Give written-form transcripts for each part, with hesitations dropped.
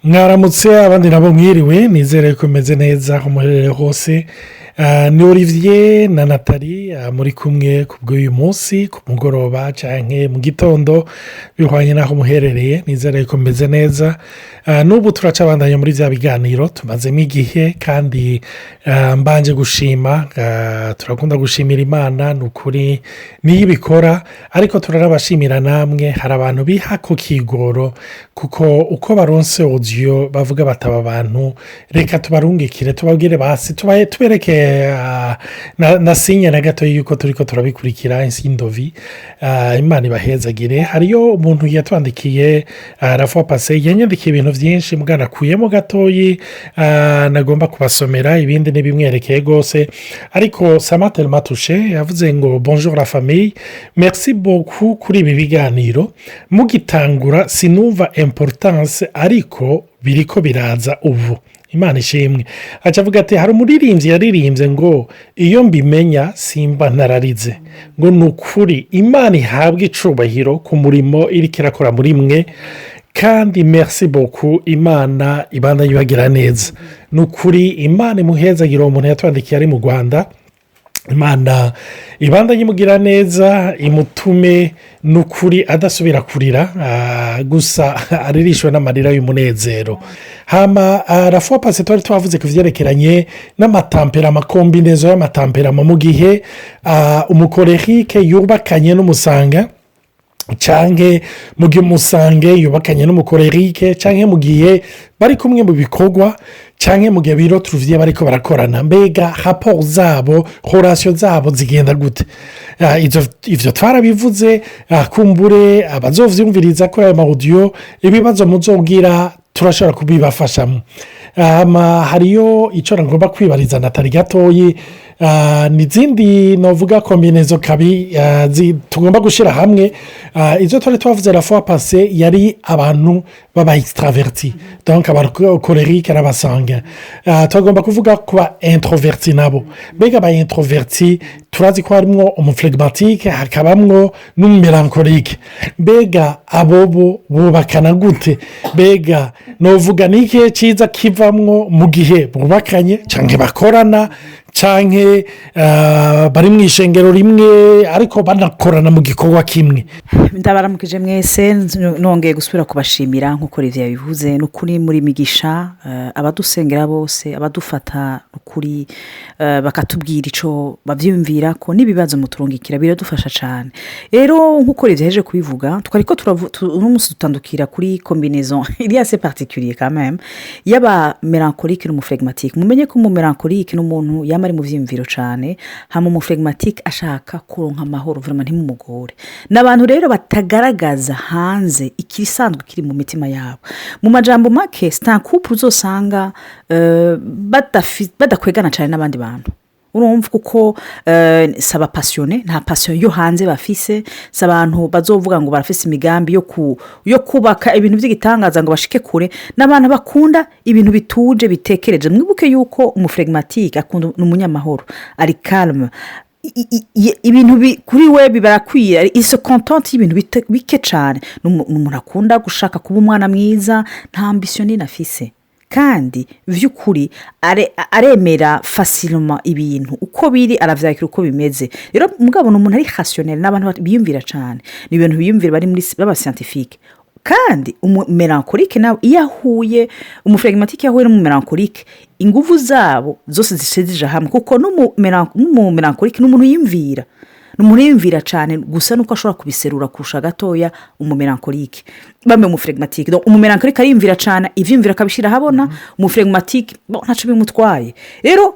mwaramutse abandi nabo mwiriwe nizere ko meze neza aho muherereye hose. Ni Olivier na Nathalie muri kumwe ku bw'uyu munsi ku mugoroba cyangwa mu gitondo bihwanye n'aho muherereye. Nizere ko meze neza. N'ubu turacabandanya muri bya biganiro tumazemo igihe kandi mbanje gushima. Turakunda gushimira Imana ni ukuri niyo ibikora, ariko turanabashimira namwe. Hari abantu biha ku kigoro kuko uko baronse audio bavuga bataba abantu, reka tubarungikire tubabwire basi tubereke na sinye na gato yuko turiko turabikurikira insindovi. Imana ibahezagire. Hariyo umuntu yatwandikiye rafa pase yanyandikiye ibintu byinshi mugana kuyemo gatoyi, nagomba kubasomera ibindi n'ibimwerekeye gose, ariko Samatel Matushe yavuze ngo bonjour la famille, merci beaucoup kuri ibi biganiro mugitangura sinumva importance ariko biriko biraza ubu. Imana ishimwe. Acavuga ati hari umuririmbyi yaririmbye ngo iyo mbimenya simba nararize, ngo nukuri Imana ihabwe icubahiro ku murimo iriko irakora muri mwe, kandi merci beaucoup. Imana ibandanye ibagira neza. Nukuri Imana imuhezagira. Uwo muntu yatwandikiye ari mu Rwanda. Imana ibandanye imugira neza, imutume nukuri adasubira kurira gusa aririshwe n'amarira y'umunezero. Hama rafa pase twari twavuze ku vyerekeranye n'amatampera, amakombinezo y'amatampera mu gihe umukorerike yubakanye n'umusanga, canke mu gihe umusange yubakanye n'umukorerike, canke mu gihe bari kumwe mu bikorwa, canke mu gihe biro turuviye bariko barakorana, mbega rapport zabo, relation zabo zigenda gute? Ivyo twarabivuze. Kumbure abazovyumviriza ko ayo audio ibibazo muzogira turashobora kubibafashamo. Hariyo icyo ngomba kwibariza Nathalie gatoyi. N'izindi novuga kombinezo kabi tugomba gushyira hamwe. Izo twari twavuze la fois passée yari abantu baba extraverti, donc abakorerike n'abasanga. Tugomba kuvuga kuba introverti nabo. Mbega aba introverti turazi ko harimo umuflegmatique hakabamwo n'umumelancholique. Mbega abobo bubakana gute? Mbega novuga niki ciza kivamwo mu gihe bubakanye canke bakorana, canke bari mu ishengero rimwe ariko banakorana mu gikorwa kimwe? Ndabaramukije mwese, nongeye gusubira kubashimira nk'uko Olivier yabivuze. N'ukuri muri migisha abadusengera bose, abadufata ukuri bakatubwira ico bavyumvira ko n'ibibazo muturungikira biradufasha cyane. Rero nk'uko Olivier yaje kubivuga, twariko umunsi dutandukira kuri combinaison il y a assez particulier quand même yaba mélancolique n'umuflegmatique. Mumenye ko mu mélancolique n'umuntu yamari mu vyimviro cyane, hama umuflegmatique ashaka kuronka amahoro vraiment ntimumugore. N'abantu rero batagaragaza hanze ikirisanzwe kiri mu mitima yabo. Mu majambo make c'est un couple uzosanga badakwegana cyane n'abandi bantu. Urumva kuko saba passionné, nta passion yo hanze bafise. Sabantu bazovuga ngo barafise imigambi yo kubaka ibintu by'igitangaza ngo bashike kure, n'abantu bakunda ibintu bituje bitekereje. Mwibuke yuko umuflegmatique akunda n'umunyamahoro, ari calme. Ibintu kuri we bibarakwiye, ise contente y'ibintu bike cyane. N'umuntu akunda gushaka kuba umwana mwiza, nta ambition n'afise, kandi vy'ukuri aremera facilement ibintu uko biri, aravyakira uko bimeze. Rero mugabo n'umuntu ari rationnel, n'abantu biyumvira cyane, ni ibintu biyumvira bari muri baba scientifique. Kandi umumelancholique nawe yahuye, umuflegmatique yahuye n'umumelancholique, inguvu zabo zose zisezije hamwe, kuko n'umumelancholique n'umuntu yimvira, n'umuntu yimvira cyane gusa nuko ashobora kubiserura kurusha gatoya umumelancholique. Bamwe umuflegmatique, donc umumelancholique arimvira cyane, ivyimvira kabishira habona, umuflegmatique ntaco bimutwaye. Rero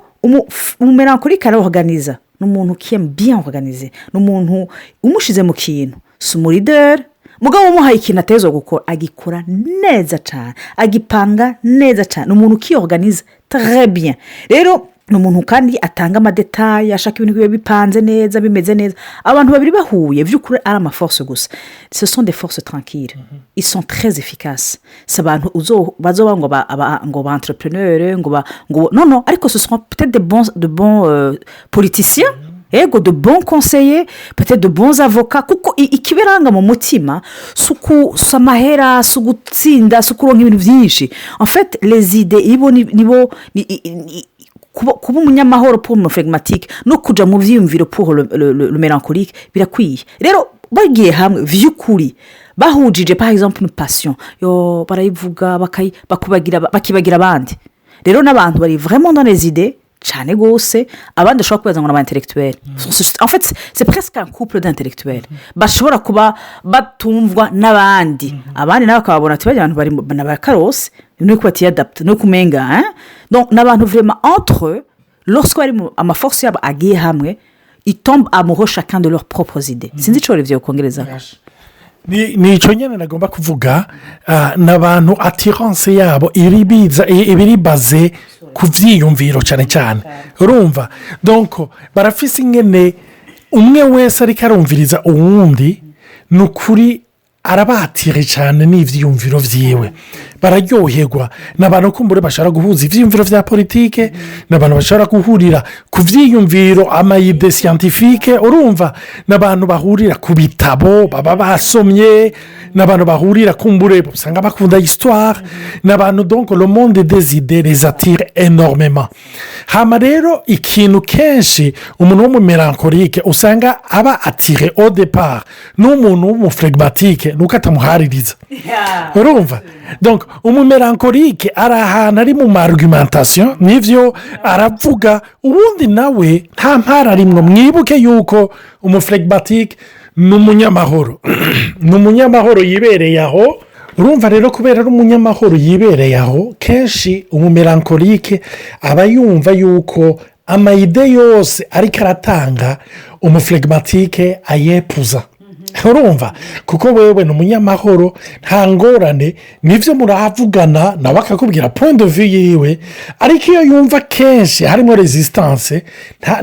umumelancholique araorganiza, n'umuntu qui aime bien organiser, n'umuntu umushize mu kintu, sumu leader. Mugabo umuhaye ikintu atezo gukora agikora neza cyane, agipanga neza cyane, umuntu qui organise très bien. Rero n'umuntu kandi atanga amadetail, ashaka ibintu bibe bipanze neza, bimeze neza. Abantu babiri bahuye vy'ukuri ari ama force gusa. Ce sont des forces tranquilles. Ils sont très efficaces. Sabantu bazoba ngo ba entrepreneurs ngo non, ariko ce seront peut-être de bons politiciens. ego de bons conseillers peut-être de bons avocats kuko ikibiranga mu mutima si amahera si ugutsinda si ukuronka ibintu byinshi en fait les idées nibo kuba umunyamahoro pour le phlegmatique no kujya mu byiyumviro pour le mélancolique birakwiye rero bagiye hamwe by'ukuri bahujije par exemple une passion yo barayivuga bakibagira abandi rero n'abantu bari vraiment dans les idées cyane rwose abandi bashobora kubaza ngo ni aba-intellectuels en fait c'est presque un couple d'intellectuels bashobora kuba batumvwa n'abandi abandi nabo bakababona ati bajya abantu bari n'abakarose ni uko batiyadapta ni uko umenga donc ni abantu vraiment entre eux lorsque bari amaforce yabo agiye hamwe ils tombent amoureux chacun de leurs propres idées sinzi icyo rero kongereza ni icyo nyine nagomba kuvuga n'abantu atiranse yabo ibiri baze ku byiyumviro cyane cyane urumva donko barafise ingene umwe wese ariko arumviriza uwundi ni ukuri arabatire cyane n'ibyiyumviro byiwe bararyoherwa ni abantu kumbure bashobora guhuza ibyiyumviro bya politike ni abantu bashobora guhurira ku byiyumviro amayide siyantifike urumva ni abantu bahurira ku bitabo baba basomye ni abantu bahurira kumbure usanga bakunda histoire ni abantu donko le monde des idées les attire énormément hama rero ikintu kenshi umuntu w'umumelankolike usanga aba atire au départ n'umuntu w'umuflegmatike nuko atamuhaririza urumva donc umumelankolike ari ahantu ari mu ma-argumentation n'ibyo aravuga ubundi nawe nta mpara rimwe mwibuke yuko umuflegmatike ni umunyamahoro ni umunyamahoro yibereye aho urumva rero kubera ari umunyamahoro yibereye aho kenshi umumelankolike aba yumva yuko amayide yose ariko aratanga umuflegmatike ayepuza urumva kuko wewe ni umunyamahoro nta ngorane nibyo murahavugana nawe akakubwira point de vue yiwe ariko iyo yumva kenshi harimo resistance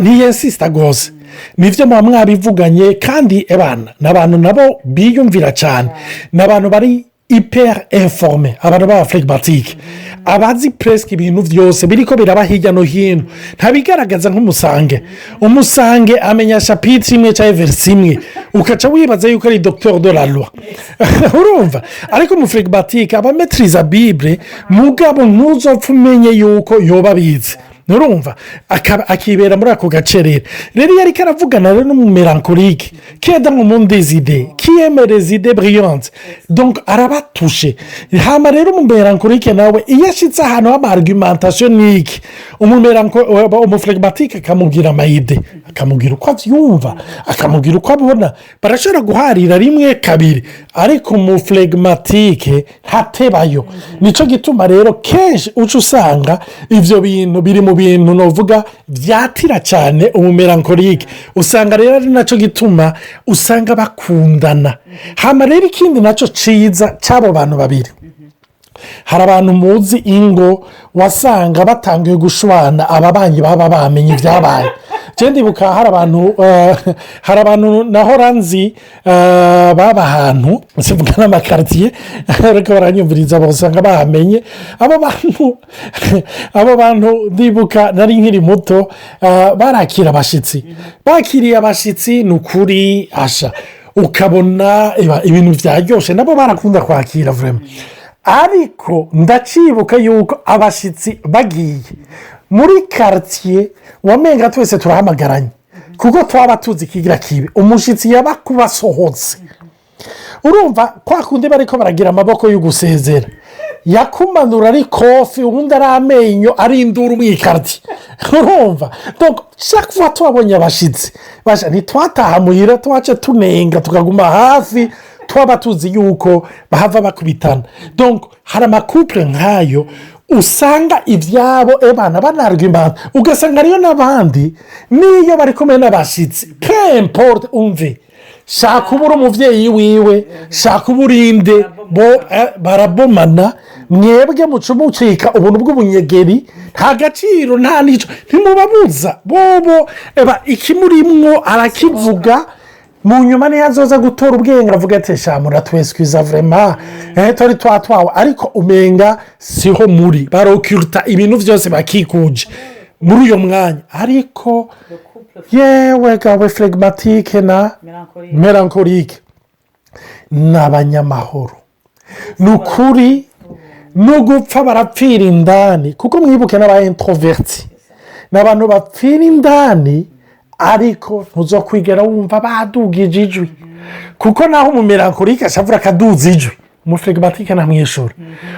ntiyensisita rwose nibyo muba mwabivuganye kandi abana ni abantu nabo biyumvira cyane ni abantu bari hyper informe abantu b'abaflegmatike abazi presque ibintu byose biriko biraba hirya no hino ntabigaragaza umusange amenya chapitre imwe cyangwa verse imwe ukaca wibaza yuko ari docteur de la loi urumva ariko umuflegmatike aba maîtrise bible mugabo ntuzopfa umenye yuko yoba abizi urumva akibera muri ako gace rero iyo ariko aravugana rero n'umumelankolike keda mu monde des idées kiyeme les idées brillantes donc arabatushe hama rero umumelankolike nawe iyo ashyitse ahantu h'ama-argumentation n'iki umuflegmatike akamubwira amayide akamubwira uko abyumva akamubwira uko abibona barashobora guharira rimwe kabiri ariko umuflegmatike ntatebayo nicyo gituma rero kenshi uca usanga ibyo bintu biri mu bintu navuga byatira cyane umumelankolike usanga rero ari nacyo gituma usanga bakundana hama rero ikindi nacyo cyiza cy'abo bantu babiri hari abantu muzi ingo wasanga batangiye gushwana ababanyi baba bamenye ibyabaye cyenda ibuka hari abantu naho ranzi baba ahantu sivuga n'amakaritiye ariko baranyumviriza basanga bahamenye abo bantu ndibuka nari nkiri muto barakira abashyitsi bakiriye abashyitsi ni ukuri asha ukabona ibintu byaryoshye nabo barakunda kwakira vurema ariko ndacibuka yuko abashyitsi bagiye muri karitsiye wamenga twese turahamagaranye kuko twaba tuzi ikigira kibi umushyitsi yaba kubasohotse urumva kwa kundi bari ko baragira amaboko yo gusezera yakumanura ari kofi ubundi ari amenyo ari induru mu ikaritiye urumva shaka kuba twabonye abashyitsi ntitwataha muhira twace tunenga tukaguma hafi twaba tuzi yuko bahava bakubitana hari amakupure nk'ayo usanga ibyabo abana banarwimana ugasanga ariyo n'abandi n'iyo bari kumwe n'abashyitsi kemporte umve shaka uba uri umubyeyi wiwe shaka uba urinde barabomana mwebwe mucika ubuntu bw'ubunyegeri nta gaciro nta n'icyo ntimubabuza bobo ikimurimwo arakivuga mu nyuma niyo azoza gutora ubwenge avuga ati shamura twese vurema tori twatwawe ariko umenga siho muri barokirita ibintu byose bakikuje muri uyo mwanya ariko yewe gawe phlegmatique na melancholique ni abanyamahoro ni ukuri no gupfa barapfira indani kuko mwibuke n'aba introverti ni abantu bapfira indani ariko ntuzokwigera wumva badugije ijwi kuko naho umumelancholique ashavura akaduza ijwi umuflegmatike ntamwishura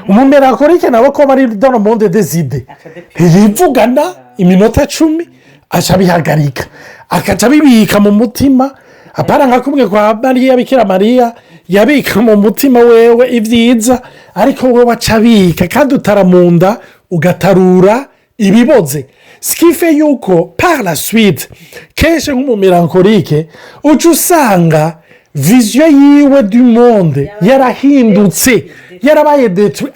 umumelancholique nabo ko bari dans le monde des idées rivugana iminota 10 aca bihagarika akaca bibika mu mutima apara nka kumwe kwa Mariya Bikira Mariya yabika mu mutima wewe ibyiza ariko wowe wacabika kandi utaramunda ugatarura ibiboze skife yuko par la suite kenshi nk'umumelancholique uca usanga vision yiwe du monde yarahindutse yarabaye detruit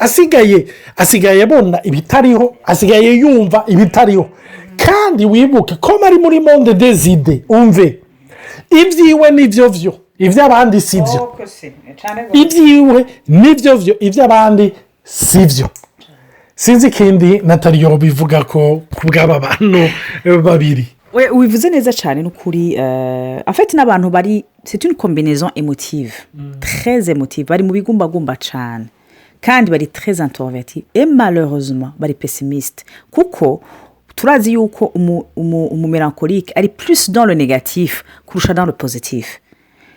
asigaye abona ibitariho asigaye yumva ibitariho kandi wibuke ko ari muri monde des idées umve ibyiwe nivyo vyo ivy'abandi sivyo ibyiwe nivyo vyo ivy'abandi sivyo sinzi ikindi nataliyo bivuga ko kubw'aba bantu babiri wivuze neza cyane n'ukuri afite n'abantu bari c'est une combinaison émotive très émotive bari mu bigumbagumba cyane kandi bari très introverti et malheureusement bari pessimiste kuko turazi yuko umumelancholique ari plus dans le négatif kurusha dans le positif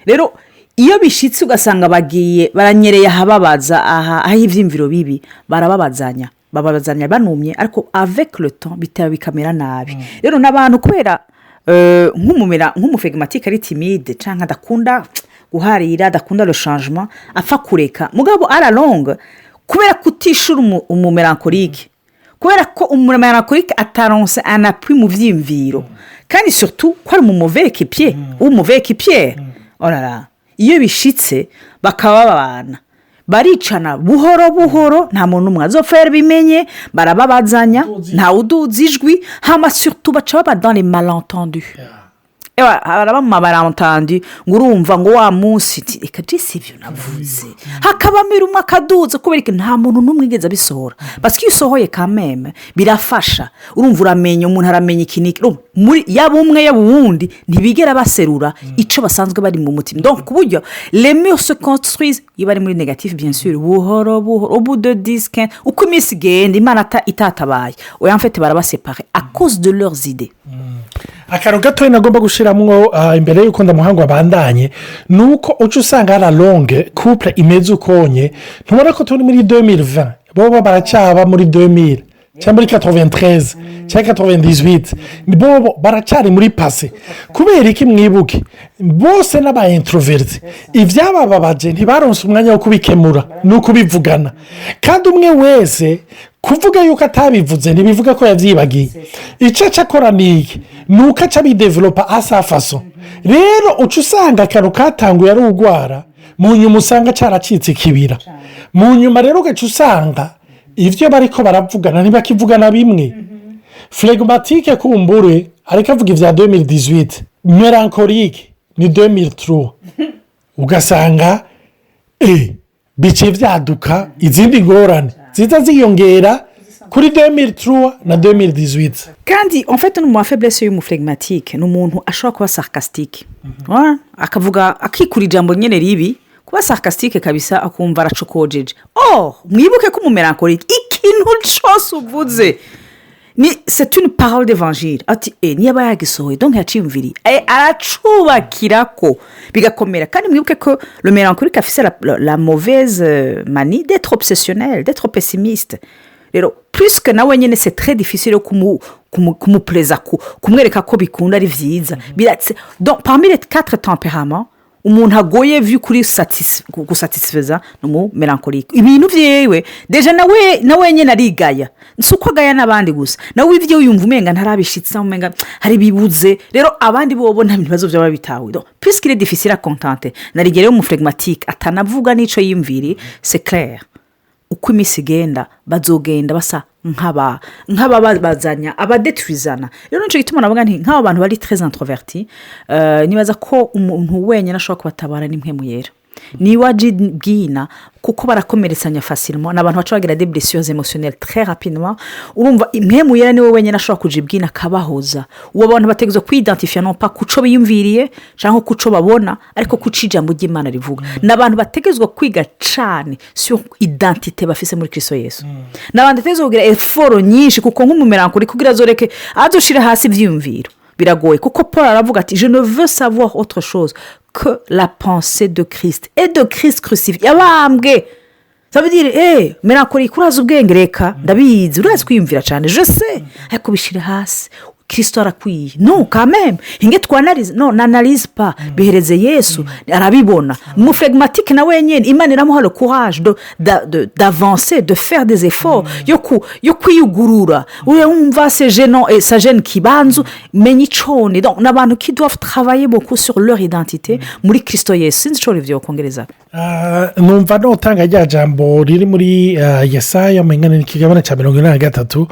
rero iyo bishitse ugasanga bagiye baranyereye ahababaza aho ivyimviro bibi barababazanya banumye ariko avec le temps bitaba bikamera nabi rero n'abantu kubera nk'umuflegmatique ari timide canke adakunda guharira adakunda le changement apfa kureka mugabo à la longue kubera kutishura umumelancholique kubera ko umumelancholique ataronse un appui mu vyimviro kandi surtout ko ari mu mauvais équipier ou mauvais équipier oh là là iyo bishitse bakaba babana baricana buhoro buhoro nta muntu umwe azofera bimenye barababazanya nta uduza ijwi hama surtout baca baba dans les malentendus haraba mu malentendu ngo urumva ngo wa munsi reka jisi ibyo navuze hakabamira umwe akaduza kubera ko nta muntu n'umwe igeze abisohora parce que iyo usohoye quand même birafasha urumva uramenya umuntu aramenya ikiniki muri yaba umwe yaba uwundi ntibigera baserura icyo basanzwe bari mu mutima donc ku buryo les murs se construisent iyo bari muri négatif bien sûr buhoro buhoro au bout de 10-15 uko iminsi igenda imana itatabaye oya en fait barabasepare à cause de leurs idées akantu gatoya nagomba gushiramwo imbere y'uko ndamuhanga abandanye nuko uca usanga ari longue couple imeze ukonye ntubona ko turi muri 2020 bobo baracaba muri 2000 cyangwa muri 93 cyangwa 98 bobo baracari muri passé kubera iki mwibuke bose n'aba introverti ivyabababaje ntibaronse umwanya wo kubikemura no kubivugana kandi umwe wese kuvuga yuko atabivuze ntibivuga ko yavyibagiye icyo akoraniye nuko aca bidevelopa asafaso rero uca usanga akantu katanguye ari urwara mu nyuma usanga caracitse ikibira mu nyuma rero ugaca usanga ivyo bariko baravugana ntibakivugana bimwe phlegmatique kumbure ariko avuga ivya 2018 melancholique ni 2003 ugasanga bice vyaduka izindi ngorane ziza ziyongera kuri 2003 na 2018 kandi en fait n'umu faiblesse y'umuflegmatique n'umuntu ashobora kuba sarcastique akavuga akikura ijambo nyene ribi kuba sarcastique kabisa akumva aracokojeje mwibuke ko umumelancholique ikintu cyose uvuze c'est une parole d'évangile ati niba yagisohoye donc yaciyumviri aracubakirako bigakomera kandi mwibuke ko le mélancolique afise la mauvaise manie d'être obsessionnel d'être pessimiste rero plus que nawe nyene c'est très difficile kumupleza kumwereka ko bikunda ari vyiza donc parmi les 4 tempéraments umuntu agoye vu kuri gusatisfeza no melancholique ibintu vyewe deja nawe nyene arigaya nsuko agaya nabandi gusa nawe ivyo uyumva umenga ntarabishitsa umenga hari bibuze rero abandi bobo nta bibazo byaba bitawe donc puisqu'il est difficile à contenter narigere mu phlegmatique atanavuga nico yimviri c'est clair uko imisi genda bazogenda basa nk'ababazanya abadetruizana rero nico gituma navuga nti nk'abo bantu bari très introverti nibaza ko umuntu wenyine ashobora kubatabara n'impemu yera niba bwina kuko barakomeretsanya fasirimo ni abantu baca bagira depressions emotionnelles très rapidement urumva impemu yera niwe wenyine ashobora kuja ibwina akabahoza uwo bantu bategerezwa kwidentifia non pas kuco biyumviriye cyangwa kuco babona ariko kuco ijambo ry'Imana rivuga n'abantu bategerezwa kwiga cyane sur identité bafise muri Kristo Yesu n'abandi bategerezwa kugira effort nyinshi kuko nk'umumeranko kugira azoreke azoshira hasi ivyiyumviro biragoye kuko Paul aravuga ati je ne veux savoir autre chose que la pensée de Christ et de Christ crucifié yabambwe ça veut dire merakora kuraza ubwenge reka ndabizi urazi kwiyumvira cyane je sais ariko bishire hasi Kristo arakwiye non quand même inge twanalize non n'analyse pas bihereze Yesu arabibona mu phlegmatique na wenyene Imana iramuha le courage d'avancer de faire des efforts yo kwiyugurura umva c'est gênant et ça gêne kibanzu menye icone donc n'abantu qui doivent travailler beaucoup sur leur identité muri Kristo Yesu sinzi cyo rivyo kongereza numva notanga rya jambo riri muri Yesaya mengana n'ikigabane cya 43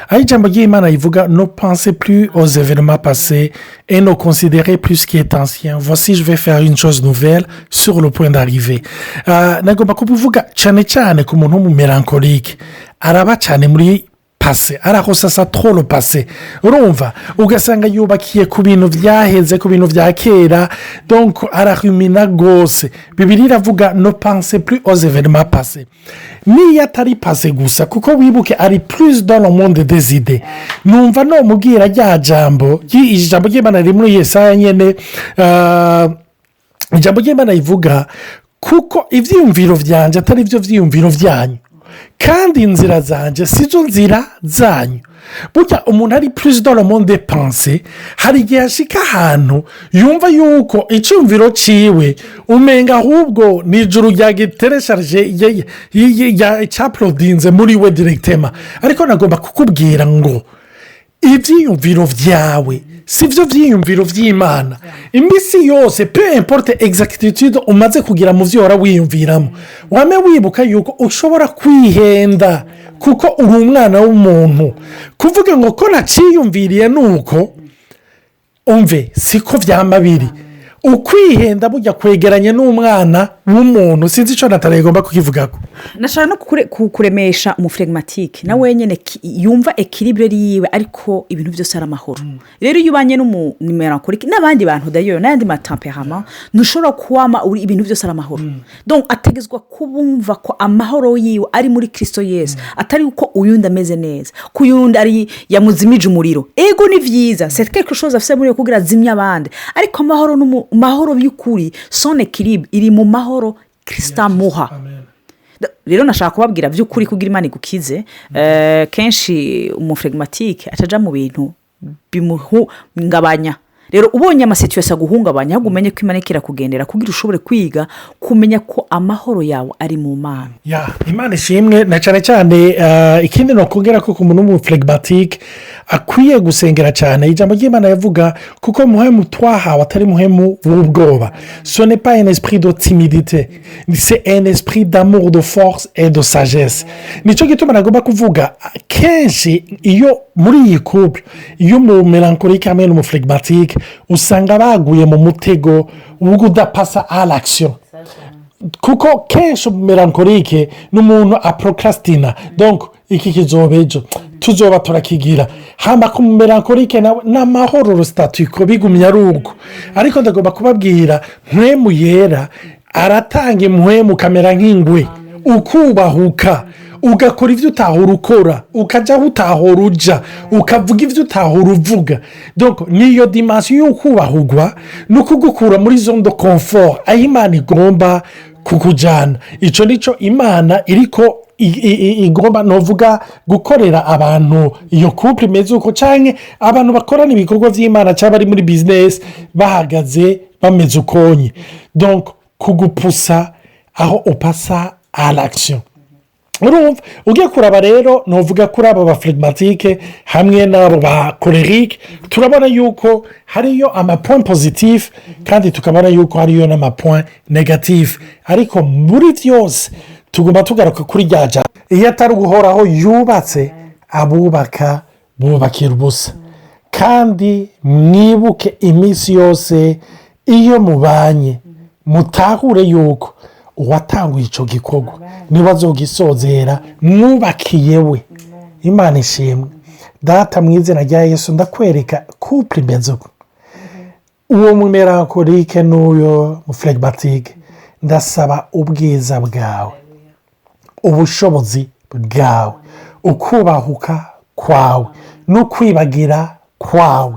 aho ijambo ry'Imana rivuga no pensez plus aux événements passés et ne considérez plus ce qui est ancien. Voici, je vais faire une chose nouvelle sur le point d'arriver. Nagomba kuvuga cyane cyane ku muntu w'umumelancholique araba cyane muri passé arahosasa trop le passé urumva ugasanga yubakiye ku bintu byaheze ku bintu bya kera donc arahumina gose Bibiliya iravuga no pensez plus aux événements passés niyo atari passé gusa kuko wibuke ari plus dans le monde des idées numva no mubwira rya jambo ijambo ry'Imana riri muri Yesaya nyene ijambo ry'Imana rivuga kuko ivyiyumviro vyanje atari byo vyiyumviro vyanyu kandi inzira zanje sizo nzira zanyu burya umuntu ari plus dans le monde des pensées hari igihe ashika ahantu yumva yuko icyumviro ciwe umenga ahubwo ni ijuru rya giteresharije cyaprodinze muri we directement ariko nagomba kukubwira ngo ibyiyumviro vyawe si byo byiyumviro by'Imana iminsi yose peu importe exactitude umaze kugira mu byo wara wiyumviramo wame wibuka yuko ushobora kwihenda kuko uri umwana w'umuntu kuvuga ngo ko naciyumviriye nuko umve siko vyamabiri ukwihenda burya kwegeranye n'umwana w'umuntu sinzi icyo nataragomba kukivugako nashaka no kuremesha umuflegmatique na wenyene yumva equilibre yiwe ariko ibintu byose ari amahoro rero iyo ubanye n'umumelancholique n'abandi bantu d'ailleurs n'andi matemperament ntushobora kuwama uri ibintu byose ari amahoro donc ategezwa kubumva ko amahoro yiwe ari muri Kristo Yesu atari uko uyundi ameze neza kuyundi ari yamuzimije umuriro ego ni vyiza c'est quelque chose afise muri kugira zimya abandi ariko amahoro y'ukuri son équilibre iri mu mahoro Kristo amuha rero nashaka kubabwira by'ukuri kugira Imana igukize kenshi umuflegmatique ataja mu bintu bimuhungabanya rero ubonye amasituwasiyo aguhungabanya ahubwo umenye ko Imana irakugendera kugira ushobore kwiga kumenya ko amahoro yawe ari mu Mana Imana ishimwe na cyane cyane ikindi no kongera ko ku muntu w'umuflegmatique akwiye gusengera cyane ijambo ry'Imana yavuga kuko muhemu twahawe atari muhemu w'ubwoba ce n'est pas un esprit de timidité c'est un esprit d'amour de force et de sagesse nicyo gituma nagomba kuvuga kenshi iyo muri iyi couple iyo mu melancholique hamwe n'umuflegmatique usanga baguye mu mutego wo kudapasa à l'action kuko kenshi melancholique n'umuntu aprocrastina donc iki kizobejo tuzoba turakigira hamba ku melancholique n'amahoro statuko bigumya rugo ariko ndagomba kubabwira mpwemu yera aratanga impwemu kamera nk'ingwe ukubahuka ugakora ibyo utahora ukora ukajya aho utahora ujya ukavuga ibyo utahora uvuga donc niyo dimension yo kubahugwa no kugukura muri zone de confort aho Imana igomba kukujyana icyo nicyo Imana iriko igomba novuga gukorera abantu iyo couple imeze uko cyane abantu bakorana ibikorwa by'Imana cyangwa bari muri business bahagaze bameze ukonye donc kugupusa aho upasa à l'action urumva ugiye kuraba rero novuga kuri abo ba phlegmatique hamwe n'abo ba cholerique turabona yuko hariyo amapoint positif kandi tukabona yuko hariyo n'amapoint negatif ariko muri byose tugomba tugaruka kuri ryaja iyo atari guhoraho yubatse abubaka bubakira ubusa kandi mwibuke iminsi yose iyo mubanye mutahure yuko uwatanguye icyo gikorwa niba azogisozera mwubakiye we. Imana ishimwe. Data mu izina rya Yesu ndakwereka couple imeze uko, uwo mumerankorike n'uyo muflegimatike, ndasaba ubwiza bwawe, ubushobozi bwawe, ukubahuka kwawe n'ukwibagira kwawe,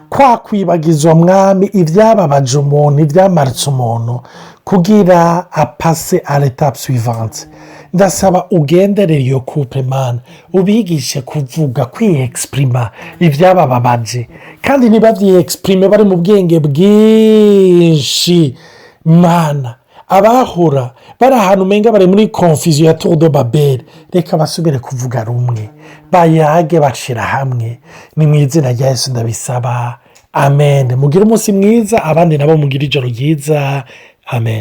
kwa kwibagizwa mwami ibyababaje umuntu, ibyamaritse umuntu, kugira apase à l'étape suivante. Ndasaba ugenderere iyo couple Mana, ubigishe kuvuga, kwiyexprima ibyabababaje, kandi ntibabyiyexprime bari mu bwenge bwinshi Mana. Abahora bari ahantu umenga bari muri confusion ya tour de Babel, reka basubire kuvuga rumwe, bayage bashira hamwe. Ni mu izina rya Yesu ndabisaba, amen. Mugire umunsi mwiza, abandi nabo mugire ijoro ryiza, amen.